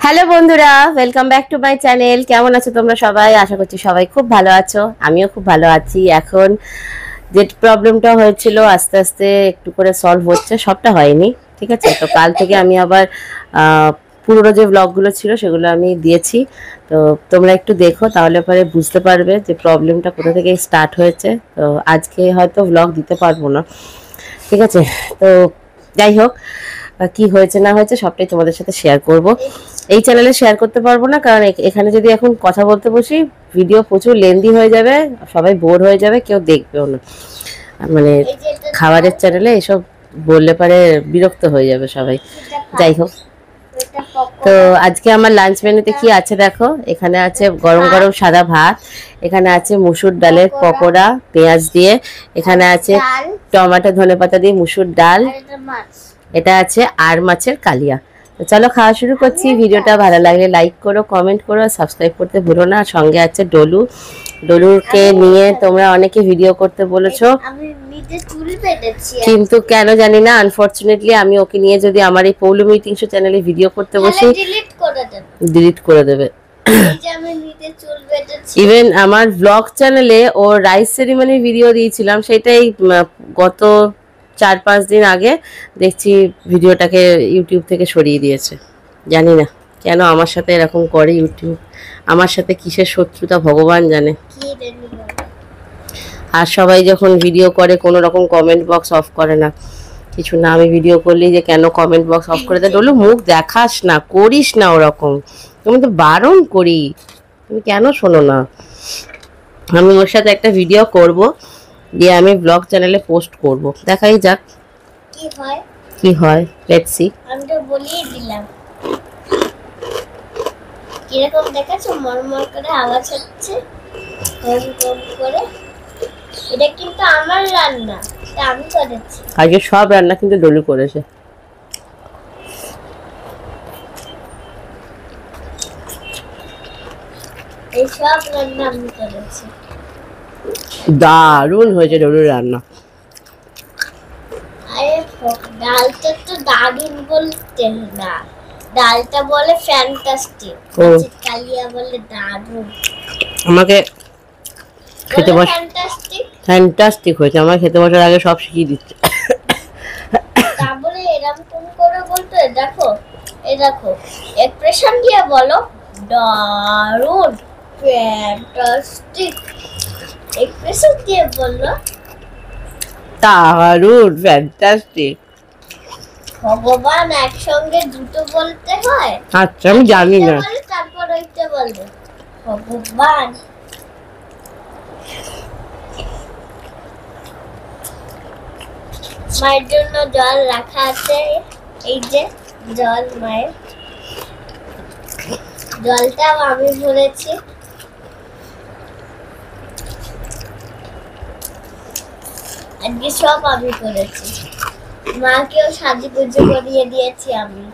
Hello বন্ধুরা, welcome back to my channel. কেমন আছো তোমরা সবাই? আশা করছি সবাই খুব ভালো আছো। আমিও খুব ভালো আছি। এখন যে প্রবলেমটা হয়েছিল আস্তে আস্তে একটু করে সলভ হচ্ছে, সবটা হয়নি, ঠিক আছে? তো কাল থেকে আমি আবার পুরোনো যে ব্লগগুলো ছিল সেগুলো আমি দিয়েছি। তো তোমরা একটু দেখো, তাহলে পরে বুঝতে পারবে যে প্রবলেমটা কোথা থেকে স্টার্ট হয়েছে। তো আজকে হয়তো ব্লগ দিতে পারবো না, ঠিক আছে? তো যাই হোক, কি হয়েছে না হয়েছে সবটাই তোমাদের সাথে শেয়ার করব। এই চ্যানেলে শেয়ার করতে পারবো না, কারণ এখানে যদি এখন কথা বলতে বসি ভিডিও প্রচুর লেন্দি হয়ে যাবে, সবাই বোর হয়ে যাবে, কেউ দেখবেও না। মানে খাবারের চ্যানেলে এসব বললে পারে বিরক্ত হয়ে যাবে সবাই। যাই হোক, তো আজকে আমার লাঞ্চ মেনুতে কি আছে দেখো। এখানে আছে গরম গরম সাদা ভাত, এখানে আছে মুসুর ডালের পকোড়া পেঁয়াজ দিয়ে, এখানে আছে টমেটো ধনেপাতা দিয়ে মুসুর ডাল, এটা আছে আর মাছের কালিয়া। তো চলো খাওয়া শুরু করছি। ভিডিওটা ভালো লাগলে লাইক করো, কমেন্ট করো, সাবস্ক্রাইব করতে ভুলো না। সঙ্গে আছে ডলু, ডলুকে নিয়ে তোমরা অনেকে ভিডিও করতে বলেছো, কিন্তু কেন জানি না আনফরচুনেটলি আমি ওকে নিয়ে যদি আমার এই পৌলু মিটিং শো চ্যানেলে ভিডিও করতে বসি ডিলিট করে দেবে। ইভেন আমার ব্লগ চ্যানেলে ও রাইস সেরিমনির ভিডিও দিয়েছিলাম, সেটাই গত 4-5 দিন আগে দেখছি ভিডিওটাকে ইউটিউব থেকে সরিয়ে দিয়েছে। জানি না কেন আমার সাথে এরকম করে ইউটিউব, আমার সাথে কিসের শত্রুতা ভগবান জানে। আর সবাই যখন ভিডিও করে কোনো রকম কমেন্ট বক্স অফ করে না, কিছু না। আমি ভিডিও করলেই যে কেন কমেন্ট বক্স অফ করে দেয়, বললো মুখ দেখাস না, করিস না ওরকম, তুমি তো বারণ করি, তুমি কেন শোনো না। আমি ওর সাথে একটা ভিডিও করব, দিয়ে আমি ব্লগ চ্যানেলে পোস্ট করব, দেখাই যাক কি হয়। Let's see. আমি তো বলিয়ে দিলাম কিরকম দেখাচ্ছ, মরমর করে আওয়াজ হচ্ছে, গম গম করে। এটা কিন্তু আমার রান্না, এটা আমি করেছি। আজকে সব রান্না কিন্তু ডলু করেছে। এই সব রান্না আমি করেছি। দারুণ হয়েছে ডলুর রান্না। আরে ডালটা তো দারুণ বলতে না, ডালটা বলে ফ্যান্টাস্টিক, কালিয়া বলে দারুণ। আমাকে খেতে বস, ফ্যান্টাস্টিক ফ্যান্টাস্টিক হয়েছে। আমার খেতে বসার আগে সব শিখিয়ে দিচ্ছে। তারপরে এরকম করে বলতে, দেখো এই দেখো এক্সপ্রেশন দিয়ে বলো দারুণ ফ্যান্টাস্টিক, এক্সপ্রেশন দিয়ে বললো দারুণ ফ্যান্টাস্টিক। ভগবান একসঙ্গে দুটো বলতে হয়? আচ্ছা, আমি জানি না। তারপর ওইটা বলবে ভগবান। মায়ের জন্য জল রাখা আছে, এই যে জল, মায়ের জলটাও আমি ভরেছি। আজকে সব আমি করেছি। মাকেও সাজুগুজু করিয়ে দিয়েছি আমি,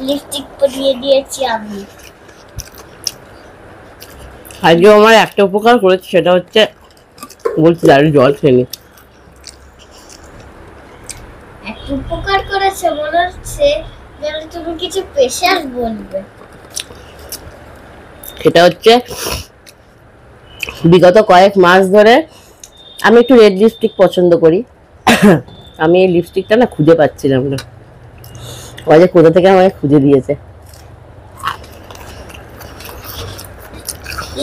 লিপস্টিক পরিয়ে দিয়েছি আমি। আজকে আমার একটা উপকার করেছে, সেটা হচ্ছে বলছি দাঁড়িয়ে জল খেয়ে নি। একটা উপকার করেছে মনে হচ্ছে যেন তুমি কিছু স্পেশাল বলবে। সেটা হচ্ছে বিগত কয়েক মাস ধরে আমি একটু রেড লিপস্টিক পছন্দ করি। আমি এই লিপস্টিকটা না খুঁজে পাচ্ছিলাম না, ওই যে কোথা থেকে আমাকে খুঁজে দিয়েছে।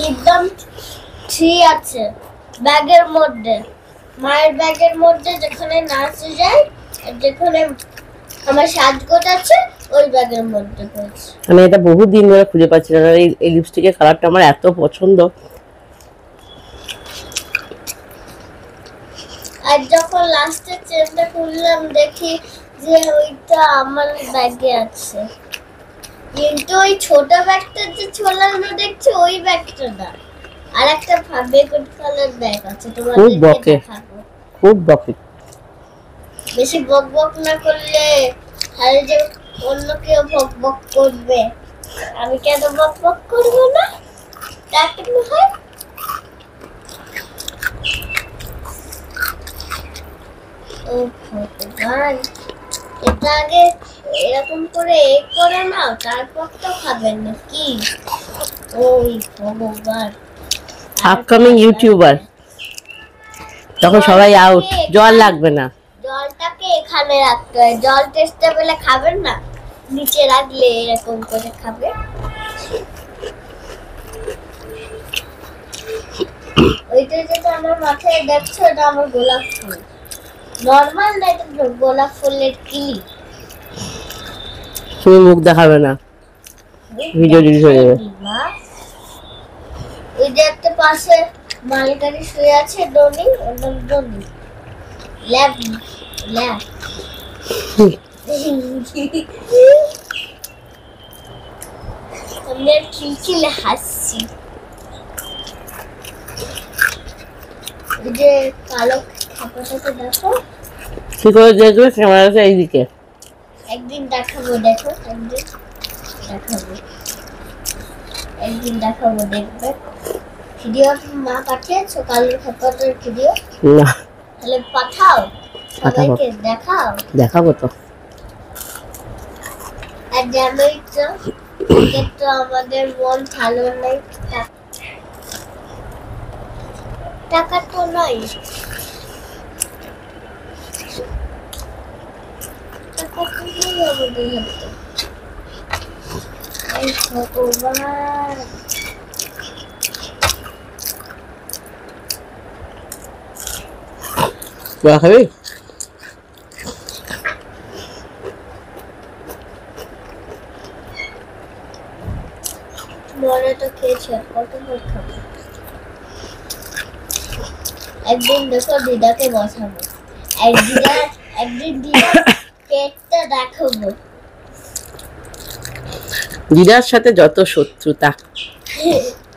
একদম ঠিক আছে ব্যাগের মধ্যে, মায়ের ব্যাগের মধ্যে, যেখানে নাচে যায়, যেখানে আমার সাজগোজ আছে ওই ব্যাগের মধ্যে পড়েছে। আমি এটা বহু দিন ধরে খুঁজে পাচ্ছিলাম না। এই লিপস্টিকের কালারটা আমার এত পছন্দ। আর যখন লাস্টে চেনটা খুললাম দেখি যে ওইটা আমার ব্যাগে আছে, কিন্তু ওই ছোট ব্যাগটা যে ছোলানো দেখছি ওই ব্যাগটা না, আর একটা বেগুন কালার ব্যাগ আছে। তোমাদেরকে দেখাবো। খুব বকে। বেশি বক বক না করলে তাহলে যে অন্য কেউ বক বক করবে, আমি কেন বক বক করবো না? তাকে হয় ও ভগবান, এটা আগে এরকম করে করে নাও, তারপর তো খাবেন না কি? ওই ভগবান, আপকামিং ইউটিউবার, তখন সবাই আউট, জল লাগবে না। জলটাকে এখানে রাখতে হয়, জল টেস্টে পেলে খাবেন না, নিচে রাখলে এরকম করে খাবে। ওইটা যেটা আমার মাথায় দেখছো, এটা আমার গোলাপ ফুল, নর্মাল না, এটা গোলাপ ফুলের কিলি। তুমি মুখ দেখাবে না, ভিডিও ডিলিট হয়ে যাবে। ওই যে একটা পাশে মালগাড়ি শুয়ে আছে, ডনি, ওর ডনি ল্যাব ল্যাব। আমি আর খিলখিলে হাসছি। ওই যে কালো খাপাটাকে দেখো, কি করে দেখবে? ক্যামেরাটা এইদিকে। একদিন দেখাবো, দেখো একদিন দেখাবো, একদিন দেখাবো, দেখবে। ভিডিও মা পাঠিয়েছো কালোর খাপাটার ভিডিও? না, তাহলে পাঠাও, সবাইকে দেখাও। দেখাবো তো। আর জানোই তো, তো আমাদের মন ভালো নেই, টাকা তো নয়, টাকা তো নেই আমাদের হাতে। এই ভগবান, খাবি? মনে তো খেয়েছে, কত করে খাবো। একদিন দেখো দিদাকে বসাবো, একদিন দিদার পেটটা দেখাবো। দিদার সাথে যত শত্রুতা,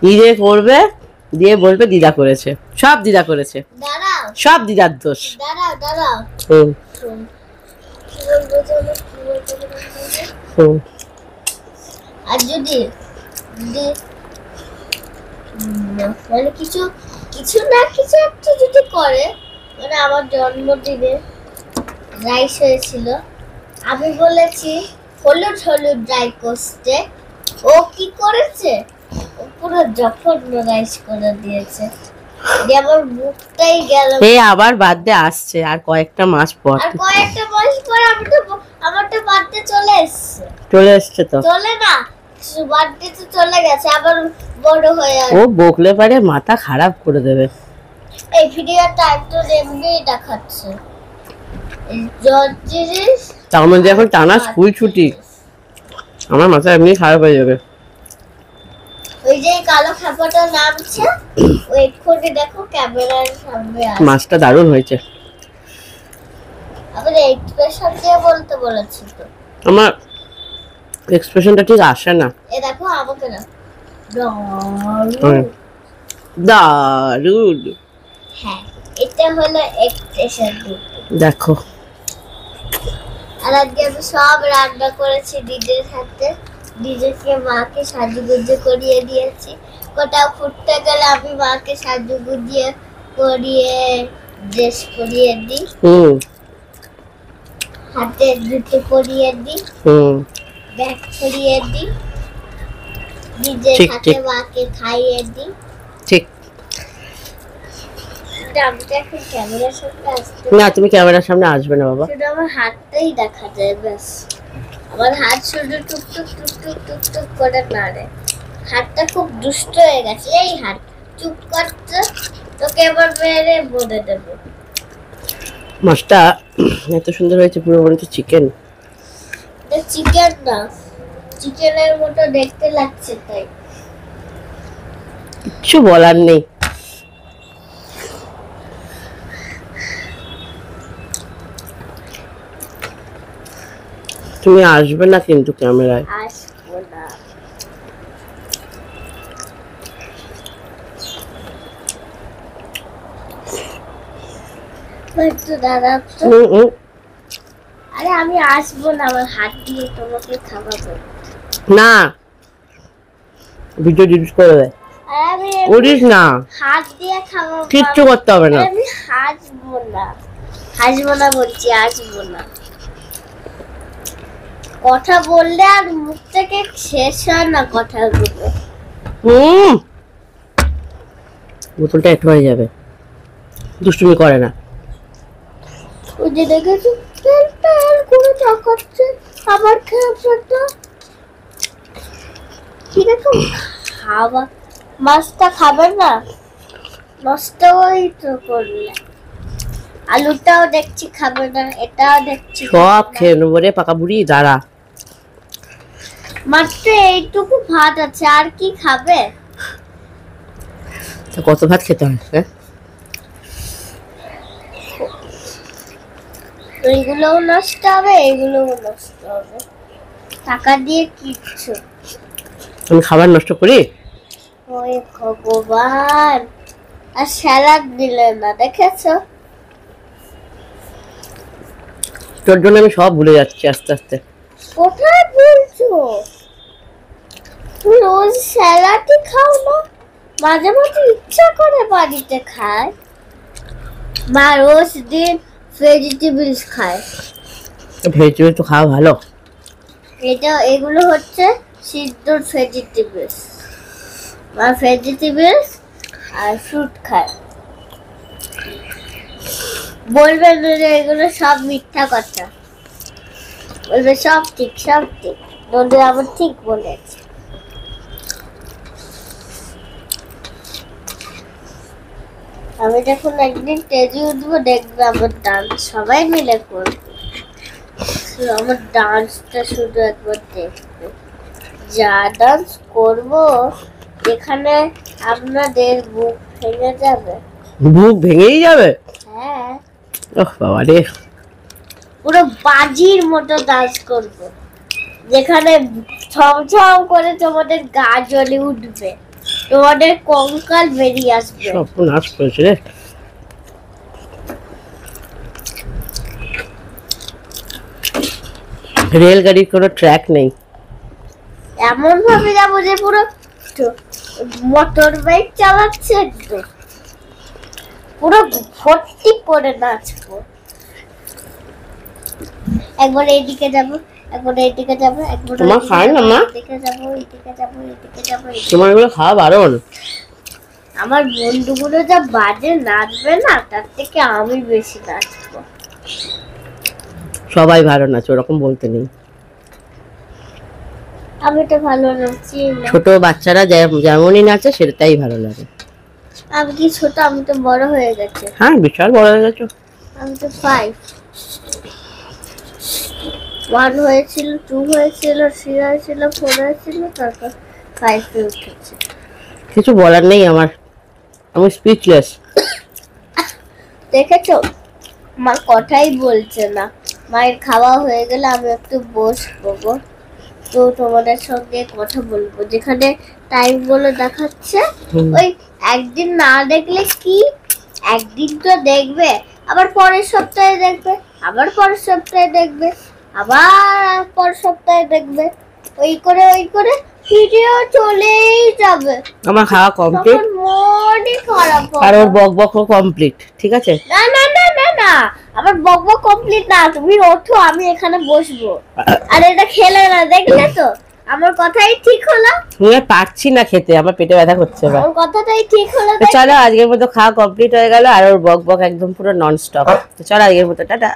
দিদে করবে, দিয়ে বলবে দিদা করেছে, সব দিদা করেছে, দাঁড়াও সব দিদার দোষ। দাঁড়াও দাঁড়াও, শোন, কি বলবো জানো, কি বলবো? আর যদি মানে কিছু কিছু না কিছু একটা যদি করে, মানে আমার জন্মদিনে রাইস হয়েছিল, আমি বলেছি হলুদ হলুদ ড্রাই করতে, ও কি করেছে, ও পুরো জঘন্য রাইস করে দিয়েছে, দিয়ে আমার মুখটাই গেল। এই আবার বার্থডে আসছে আর কয়েকটা মাস পর, আর কয়েকটা মাস পর আমার তো বার্থডে চলে এসছে। চলে এসছে তো, চলে না, বার্থডে তো চলে গেছে, আবার বড় হয়ে ও বকলে পারে মাথা খারাপ করে দেবে। এই ভিডিওটা একটু এমনি দেখাচ্ছে, জর্জিস তার মধ্যে এখন টানা স্কুল ছুটি, আমার মাথা এমনি খারাপ হয়ে যাবে। ওই যে কালো খাপাটা নামছে, ওই এক্ষুনি দেখো ক্যামেরার সামনে আসছে। মাছটা দারুণ হয়েছে। আবার এক্সপ্রেশন দিয়ে বলতে বলেছি তো, আমার এক্সপ্রেশনটা ঠিক আসে না। এ দেখো আমাকে না, দারুণ। হ্যাঁ, এটা হলো এক্সপ্রেশন। দেখো, আর আজকে আমি সব রান্না করেছি দিদির হাতে, দিদিকে মাকে সাজুগুজু করিয়ে দিয়েছি, কোথাও ঘুরতে গেলে আমি মাকে সাজুগুজিয়ে করিয়ে ড্রেস পরিয়ে দিই, হাতে জুতো পরিয়ে দিই, ব্যাগ পরিয়ে দিই, নিজের ঠিক, হাতে ঠিক। মাকে খাইয়ে দিই। ঠিক আমি তো এখন ক্যামেরার সামনে আসতে না, তুমি ক্যামেরার সামনে আসবে না বাবা। শুধু আমার হাতটাই দেখা যায়, ব্যাস। আমার হাত শুধু টুকটুক টুকটুক টুকটুক করে নাড়ে, হাতটা খুব দুষ্ট হয়ে গেছে। এই হাত চুপ করতে, তোকে এবার মেরে বলে দেবো। মাছটা এত সুন্দর হয়েছে, পুরো মনে হচ্ছে চিকেন। এটা চিকেন না, চিকেনের মতো দেখতে লাগছে তাই। কিছু বলার নেই। তুমি আসবে না কিন্তু ক্যামেরায়। আসবো না, একটু দাঁড়াও তো। আরে আমি আসবো না, আমার হাত দিয়ে তোমাকে খাওয়াবো না, ভিডিও ডিলিট করে দে। আর আমি করিস না, হাত দিয়ে খাওয়াবো, কিচ্ছু করতে হবে না। আমি হাসবো না, হাসবো না বলছি, আসবো না। কথা বললে আর মুখ থেকে শেষ হয় না কথাগুলো। বোতলটা একটু হয়ে যাবে, দুষ্টুমি করে না। ওই যে দেখেছো তেল তেল করে চাকাচ্ছে, আবার খেয়েছে। ঠিক আছে খাবার মাছটা খাবে না, নষ্ট ওই তো করলে। আলুটাও দেখছি খাবে না, এটাও দেখছি সব খেয়ে নেবো রে পাকা বুড়ি, দাঁড়া। মাত্র এইটুকু ভাত আছে, আর কি খাবে? কত ভাত খেতে হয়? হ্যাঁ, এইগুলোও নষ্ট হবে, এইগুলোও নষ্ট হবে, টাকা দিয়ে কিচ্ছু। আমি খাবার নষ্ট করি? ওই ভগবান, আর স্যালাড দিলে না, দেখেছো? তোর জন্য আমি সব ভুলে যাচ্ছি আস্তে আস্তে। কোথায় বলছো? তুমি রোজ স্যালাডই খাও না? মাঝে মাঝে ইচ্ছা করে বাড়িতে খায়। মা রোজ দিন ভেজিটেবলস খায়। ভেজিটেবল তো খাওয়া ভালো। এগুলো হচ্ছে সিদ্ধ ভেজিটেবলস। মা ভেজিটেবলস আর ফ্রুট খায়। বলবেন যে এগুলো সব মিথ্যা কথা, বলবে সব ঠিক সব ঠিক, নদী আবার ঠিক বলেছে। আমি যখন একদিন স্টেজে উঠবো দেখবে আমার ডান্স সবাই মিলে করবে। আমার ডান্সটা শুধু একবার দেখবে, যা ডান্স করবো এখানে আপনাদের বুক ভেঙে যাবে। বুক ভেঙেই যাবে? হ্যাঁ, ওহ বাবা রে, পুরো বাজির মতো ডান্স করব, যেখানে ছমছম করে তোমাদের গা জ্বলে উঠবে, তোমাদের কঙ্কাল বেরিয়ে আসবে। সব নাচ করেছে রে। রেলগাড়ির কোনো ট্র্যাক নেই, এমন ভাবে যাবো যে পুরো মোটর বাইক চালাচ্ছে, একদম পুরো ভর্তি করে নাচবো। একবার এইদিকে যাবো, একবার এইদিকে যাবো, একবার তোমার খায় না মা? এইদিকে যাবো, এইদিকে যাবো, এইদিকে যাবো। তোমার এগুলো খাওয়া বারণ। আমার বন্ধুগুলো যা বাজে নাচবে না, তার থেকে আমি বেশি নাচবো। সবাই ভালো নাচে, ওরকম বলতে নেই। আমি তো ভালো নাচি না। ছোট বাচ্চারা যেমনই নাচে সেটাই ভালো লাগে। আমি কি ছোট? আমি তো বড় হয়ে গেছে। হ্যাঁ, বিশাল বড় হয়ে গেছো। আমি তো 5 1 হয়েছিল, 2 হয়েছিল, 3 হয়েছিল, 4 হয়েছিল, তারপর 5 এ উঠেছে। কিছু বলার নেই আমার, আমি স্পিচলেস। দেখেছো, মা কথাই বলছে না। মায়ের খাওয়া হয়ে গেলে আমি একটু বসবো গো, তো তোমাদের সঙ্গে কথা বলবো। যেখানে টাইম গুলো দেখাচ্ছে, ওই একদিন না দেখলে কি, একদিন তো দেখবে, আবার পরের সপ্তাহে দেখবে, আবার পরের সপ্তাহে দেখবে, আবার পরের সপ্তাহে দেখবে, ওই করে ভিডিও চলেই যাবে। আমার খাওয়া কমপ্লিট, তখন মনই খারাপ আর হবে। ওর বক বকও কমপ্লিট, ঠিক আছে? না না না না না, আমার বকবক কমপ্লিট না, তুমি ওঠো, আমি এখানে বসবো। আর এটা খেলে না, দেখলে তো আমার কথাই ঠিক হলো। আমি আর পারছি না খেতে, আমার পেটে ব্যথা করছে এবার। আমার কথাটাই ঠিক হলো। তো চলো, আজকের মতো খাওয়া কমপ্লিট হয়ে গেল, আর ওর বক বক একদম পুরো নন স্টপ। তো চলো আজকের মতো টাটা।